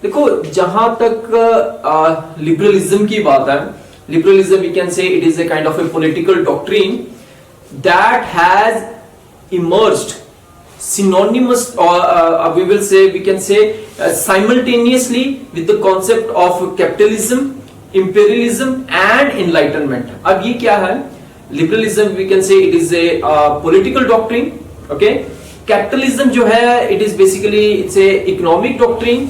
देखो जहां तक लिबरलिज्म की बात है, liberalism we can say it is a kind of a political doctrine that has emerged synonymous or we will say we can say simultaneously with the concept of capitalism, imperialism and enlightenment. अब ये क्या है? Liberalism we can say it is a political doctrine. Okay, capitalism जो है it is basically it's a economic doctrine.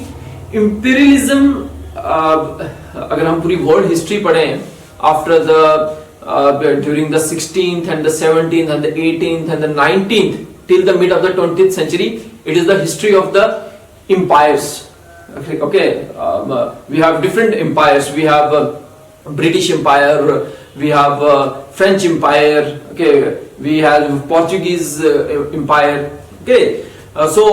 Imperialism अगर हम पूरी world history पढ़ें after the during the 16th and the 17th and the 18th and the 19th till the mid of the 20th century, it is the history of the empires. Okay, we have different empires. We have British Empire, we have French Empire. Okay, we have Portuguese Empire. Okay, so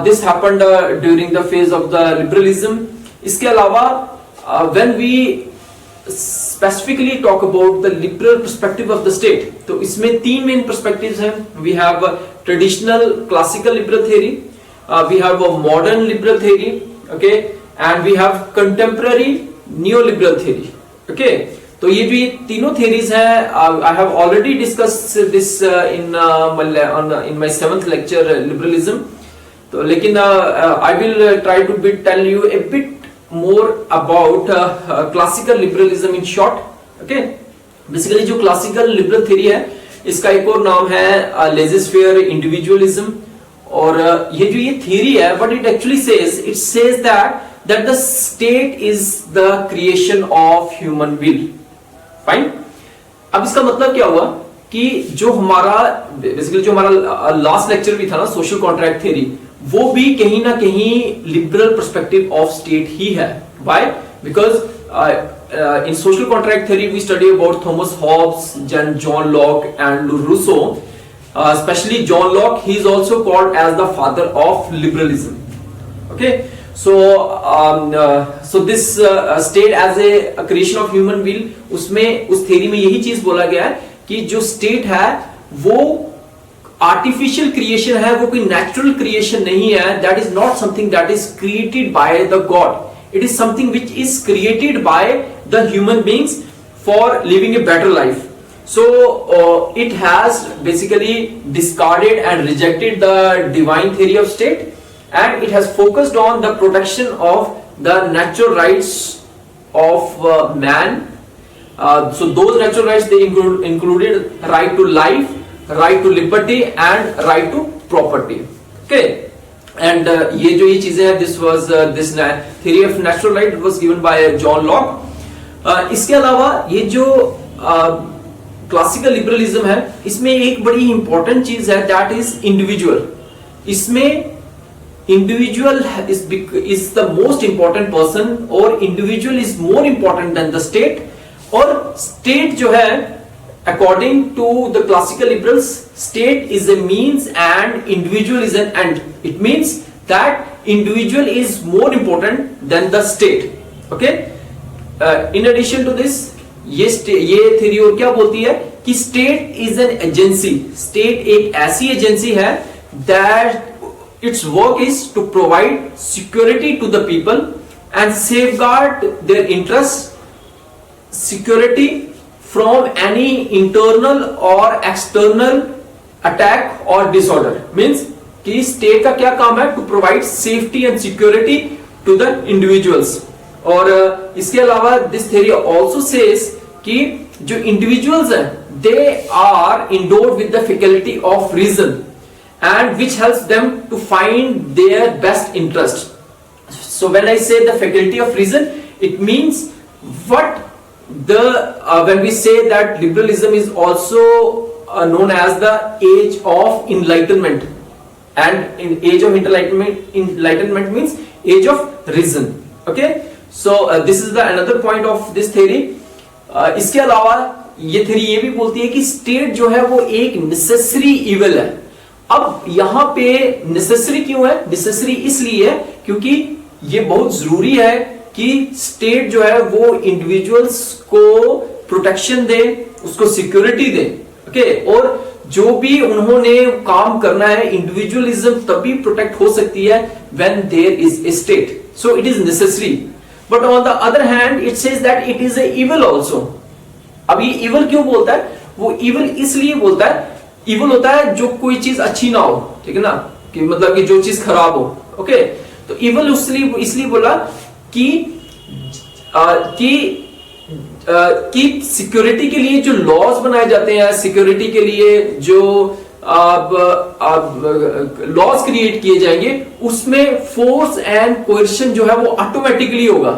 this happened during the phase of the liberalism. इसके अलावा when we specifically talk about the liberal perspective of the state, तो इसमें तीन main perspectives हैं. We have traditional classical liberal theory, we have a modern liberal theory, okay, and we have contemporary neoliberal theory. Okay, तो ये जो ये तीनों theories हैं, I have already discussed this in my 7th lecture liberalism. तो लेकिन I will try to tell you a bit more about classical liberalism in short. Okay, basically जो classical liberal theory है इसका एक और नाम है laissez-faire individualism. और ये जो ये theory है what it actually says, it says that the state is the creation of human will. Fine. अब इसका मतलब क्या हुआ कि जो हमारा basically जो हमारा last lecture भी था ना social contract theory, वो भी कहीं ना कहीं liberal perspective of state ही है. Why? Because in social contract theory we study about Thomas Hobbes, John Locke and Rousseau. Especially John Locke, he is also called as the father of liberalism. Okay, so this state as a creation of human will, उसमें उस theory में यही चीज बोला गया है कि जो state है वो artificial creation है, वो कोई natural creation नहीं है. That is not something that is created by the God. It is something which is created by the human beings for living a better life. So it has basically discarded and rejected the divine theory of state, and it has focused on the protection of the natural rights of man. So those natural rights they included right to life, right to liberty and right to property. Okay. And ये जो ये चीजें हैं this was this theory of natural right was given by John Locke. इसके अलावा ये जो classical liberalism है इसमें एक बड़ी इंपॉर्टेंट चीज है that is individual. इसमें individual is the most important person और individual is more important than the state. और state जो है according to the classical liberals, state is a means and individual is an end. It means that individual is more important than the state. Okay, in addition to this, ये theory और क्या बोलती है कि state is an agency. State एक ऐसी agency है that its work is to provide security to the people and safeguard their interests, security from any internal or external attack or disorder. Means कि state का क्या काम है? To provide safety and security to the individuals. और इसके अलावा this theory also says कि जो इंडिविजुअल्स हैं they are endowed with the faculty of reason and which helps them to find their best interest. So when I say the faculty of reason, it means what when we say that liberalism is also known as the age of enlightenment, and in age of enlightenment means age of reason. Okay, so this is the another point of this theory. इसके अलावा ये theory ये भी बोलती है कि state जो है वो एक necessary evil है. अब यहाँ पे necessary क्यों है? necessary इसलिए है क्योंकि ये बहुत जरूरी है कि स्टेट जो है वो इंडिविजुअल्स को प्रोटेक्शन दे, उसको सिक्योरिटी दे. ओके, और जो भी उन्होंने काम करना है इंडिविजुअलिज्म तभी प्रोटेक्ट हो सकती है when there is a state. so it is necessary. But on the other hand it says that it is a evil also. अब ये evil क्यों बोलता है? वो evil इसलिए बोलता है, evil होता है जो कोई चीज अच्छी ना हो, ठीक है ना, कि मतलब कि जो चीज खराब हो, ओके। तो evil इसलिए बोला कि सिक्योरिटी के लिए जो लॉज बनाए जाते हैं, सिक्योरिटी के लिए जो लॉज क्रिएट किए जाएंगे, उसमें फोर्स एंड कोएर्शन जो है वो ऑटोमेटिकली होगा।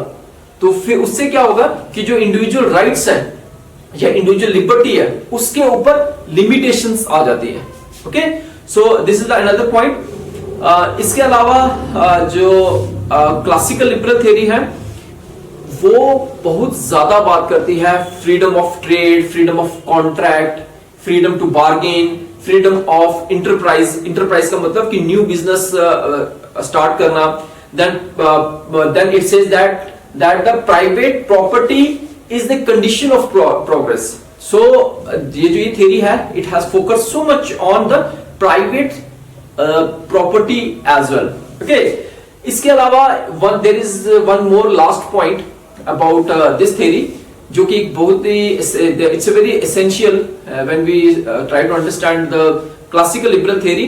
तो फिर उससे क्या होगा कि जो इंडिविजुअल राइट्स है या इंडिविजुअल लिबर्टी है उसके ऊपर लिमिटेशंस आ जाती है, okay. So this is the another point. इसके अलावा जो क्लासिकल लिबरल थ्योरी है वो बहुत ज्यादा बात करती है freedom of trade, freedom of contract, freedom to bargain, freedom of enterprise का मतलब कि न्यू बिजनेस स्टार्ट करना। Then it says that the private property is the condition of progress. So ये जो ये थ्योरी है it has focus so much on the private property as well, okay. इसके अलावा there is one more last point about this theory, जो कि बहुत ही it's a very essential when we try to understand the classical liberal theory,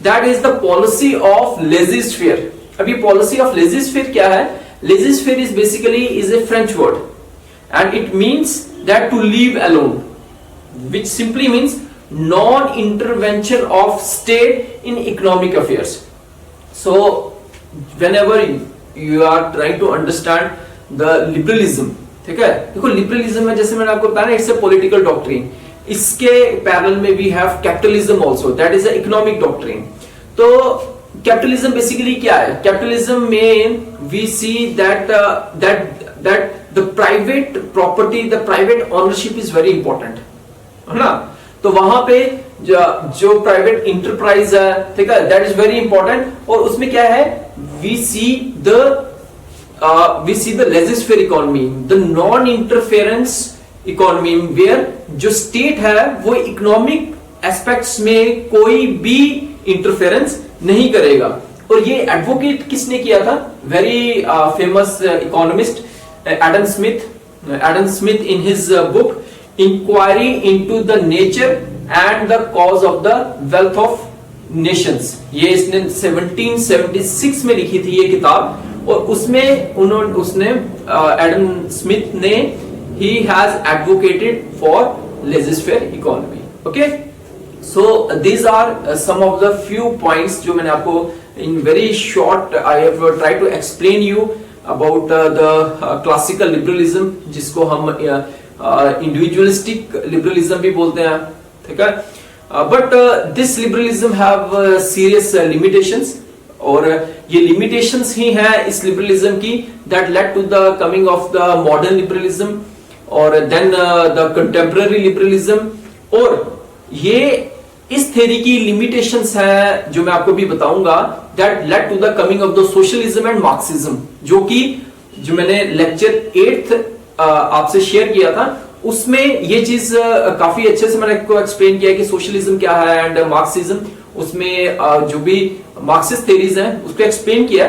that is the policy of laissez faire. अभी policy of laissez faire क्या है? Laissez faire is basically is a French word and it means that to leave alone, which simply means non-intervention of state in economic affairs. So whenever you are trying to understand the liberalism, ठीक है, देखो liberalism में जैसे मैंने आपको बताया it's a political doctrine, इसके parallel में we have capitalism also, that is a economic doctrine. तो कैपिटलिज्म बेसिकली क्या है? कैपिटलिज्म में we see that the private property, the private ownership is very important, है ना। तो वहां पे जो प्राइवेट इंटरप्राइज है, ठीक है, दैट इज वेरी इंपॉर्टेंट। और उसमें क्या है? we see the laissez-faire economy, the non interference economy, where जो स्टेट है वो इकोनॉमिक एस्पेक्ट्स में कोई भी इंटरफेरेंस नहीं करेगा। और ये एडवोकेट किसने किया था? Very famous economist Adam Smith in his book Inquiry into the Nature and the Cause of the Wealth of Nations, ये इसने 1776 में लिखी थी ये किताब। और उसमें उसने एडम स्मिथ ने he has advocated for laissez-faire economy, okay. So these are some of the few points जो मैंने आपको in very short I have tried to explain you about the classical liberalism, जिसको हम individualistic liberalism भी बोलते हैं, ठीक है। But this liberalism have serious limitations, और ये limitations ही हैं इस liberalism की that led to the coming of the modern liberalism और then the contemporary liberalism। और ये इस थ्योरी की लिमिटेशंस है जो मैं आपको भी बताऊंगा, that led to the coming of the socialism and Marxism, जो मैंने लेक्चर 8 आपसे शेयर किया था, उसमें ये चीज काफी अच्छे से मैंने आपको एक्सप्लेन किया कि सोशलिज्म क्या है एंड मार्क्सिज्म, उसमें जो भी मार्क्सिस्ट थ्योरीज हैं उसको एक्सप्लेन किया।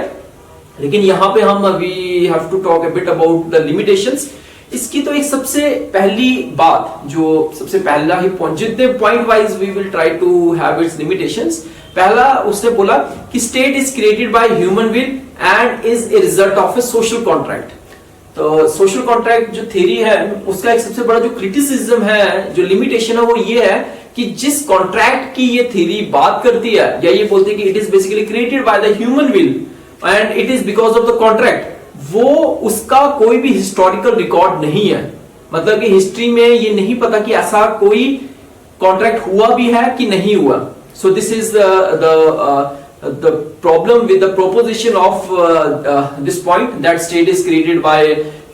लेकिन यहाँ पे हम we have to talk a bit about the limitations. इसकी तो एक सबसे पहली बात, जो सबसे पहला ही पॉइंट, जितने point wise we will try to have its limitations. पहला उसने बोला कि state is created by human will and is a result of a social contract. तो सोशल कॉन्ट्रैक्ट जो थ्योरी है उसका एक सबसे बड़ा जो क्रिटिसिज्म है, जो लिमिटेशन है, वो ये है कि जिस कॉन्ट्रैक्ट की ये थ्योरी बात करती है या ये बोलती है कि it is basically created by the human will and it is because of the contract, वो उसका कोई भी हिस्टोरिकल रिकॉर्ड नहीं है। मतलब कि हिस्ट्री में ये नहीं पता कि ऐसा कोई कॉन्ट्रैक्ट हुआ भी है कि नहीं हुआ। So this is the problem with the proposition of this point, that state is created by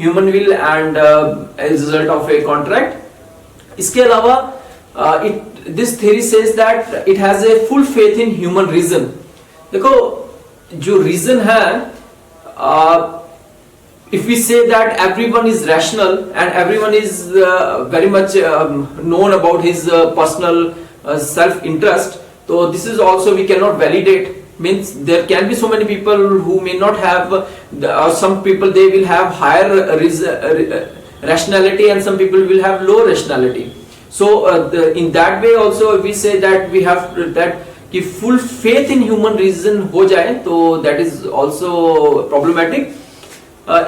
human will and as a result of a contract। इसके अलावा this theory says that it has a full faith in human reason। देखो जो reason है, if we say that everyone is rational and everyone is very much known about his personal self interest, so this is also we cannot validate, means there can be so many people who may not have some people they will have higher rationality and some people will have low rationality. So in that way also we say that we have that कि full faith in human reason हो जाए तो that is also problematic.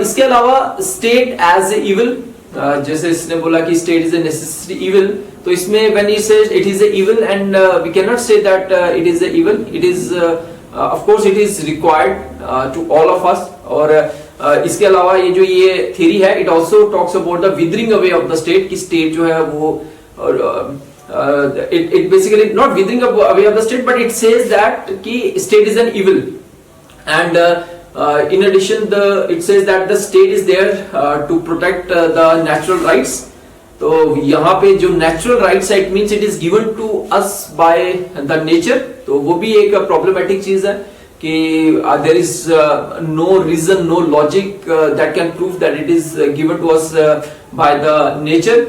इसके अलावा state as evil, जैसे इसने बोला कि state is a necessary evil, तो इसमें when he says it is a evil and we cannot say that it is a evil, it is of course it is required to all of us. और इसके अलावा ये जो ये theory है it also talks about the withering away of the state, कि state जो है वो it basically not withering away of the state, but it says that ki state is an evil, and in addition it says that the state is there to protect the natural rights. तो यहाँ पे जो natural rights है it means it is given to us by the nature, तो वो भी एक problematic चीज है कि there is no reason, no logic that can prove that it is given to us by the nature.